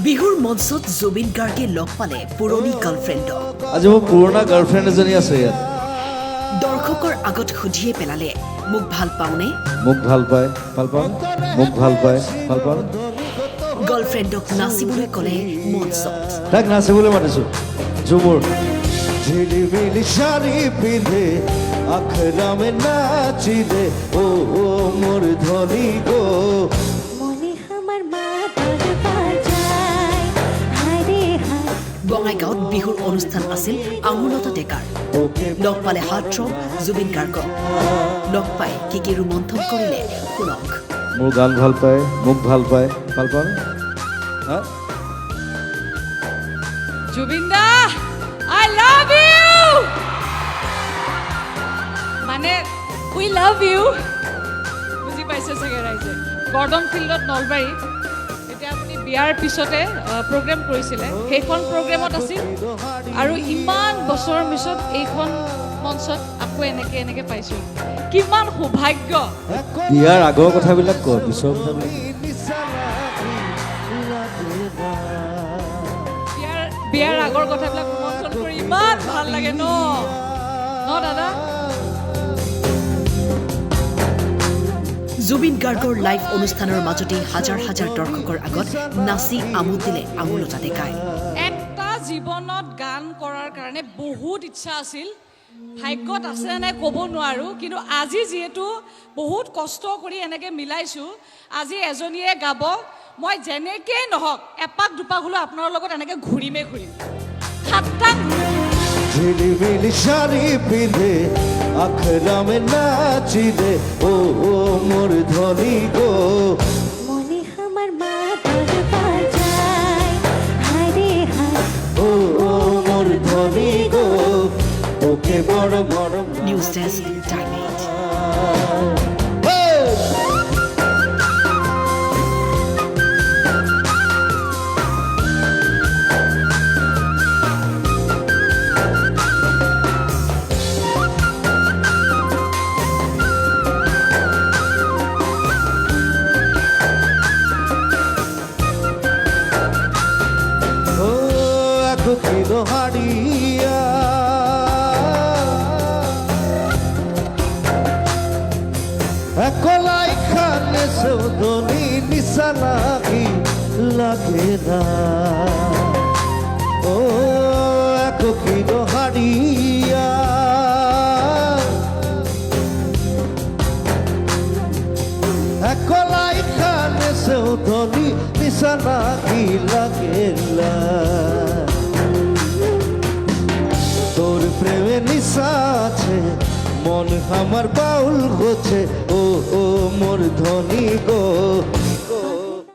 বিহুৰ মঞ্চত জুবিন গাৰ্গে লগ পালে পুৰণি গাৰ্লফ্ৰেণ্ডক। আজি মোৰ পুৰণা গাৰ্লফ্ৰেণ্ড এজনী আছে ইয়াত। দৰ্শকৰ আগত সুধিয়ে পেলালে, মোক ভাল পাওনে? মোক ভাল পায়, ভাল পাওঁ। মোক ভাল পায়, ভাল পাওঁ। গাৰ্লফ্ৰেণ্ডক নাচিবলৈ ক'লে মঞ্চত। তাক নাচিবলৈ মাতিছোঁ। ঝুমুৰ ঝিলিমিলি শাড়ি পিন্ধে আখড়ামে নাচিলে ও ও মোৰ ধনী গো বঙাইগাঁৱত বিহুৰ অনুষ্ঠান আছিল আঙুলতা ডেকাৰ। লগ পালে হাৰ্টথ্ৰব জুবিন গাৰ্গক। লগ পাই কি ৰোমন্থন কৰিলে শুনক। মোৰ গান ভাল পায়, মোক ভাল পায়, ভাল পাওঁ। হা জুবিন দা আই লাভ ইউ মানে উই লাভ ইউ বুজি পাইছে চাগে ৰাইজে। গৰ্ডন ফিল্ডত নলবাৰী এতিয়া আপুনি বিয়াৰ পিছতে প্ৰগ্ৰেম কৰিছিলে, সেইখন প্ৰগ্ৰেমত আছিল আৰু ইমান বছৰৰ পিছত এইখন মঞ্চত আকৌ এনেকে পাইছোঁ। কিমান সৌভাগ্য। বিয়াৰ আগৰ কথাবিলাক ক, পিছৰ কথাবিলাক বিয়াৰ আগৰ কথাবিলাক ৰোমন্থন কৰি ইমান ভাল লাগে ন দাদা। জুবিন গাৰ্গৰ লাইভ অনুষ্ঠানৰ মাজতে হাজাৰ হাজাৰ দৰ্শকৰ আগত নাচি আমোদ দিলে আঙুলতা ডেকাই। এটা জীৱনত গান কৰাৰ কাৰণে বহুত ইচ্ছা আছিল, ভাগ্যত আছে নাই ক'ব নোৱাৰোঁ, কিন্তু আজি যিহেতু বহুত কষ্ট কৰি এনেকৈ মিলাইছোঁ, আজি এজনীয়ে গাব, মই যেনেকেই নহওক এপাক দুপাক হ'লেও আপোনাৰ লগত এনেকৈ ঘূৰিম। সাতটা ঝিলিমিলি শাড়ি পিন্ধে আখড়ামে নাচিলে ও ও মোর ধনী গো মনে আমার মা দরবার যায় হায় রে হায় ও ও মোর ধনী গো ওকে বড় বড় নিউজ ডেস্ক টাইম 8। কিলো হাড়িয়া একলাই খানে সৌদনি নিশানাকি লাগে না ও এক কিলো হাড়িয়া একলাই খানে সৌদনি নিশানাকি লাগে না তোর প্রেমে নিশা আছে মন আমার বাউল হচ্ছে ও ও মোর ধনী গো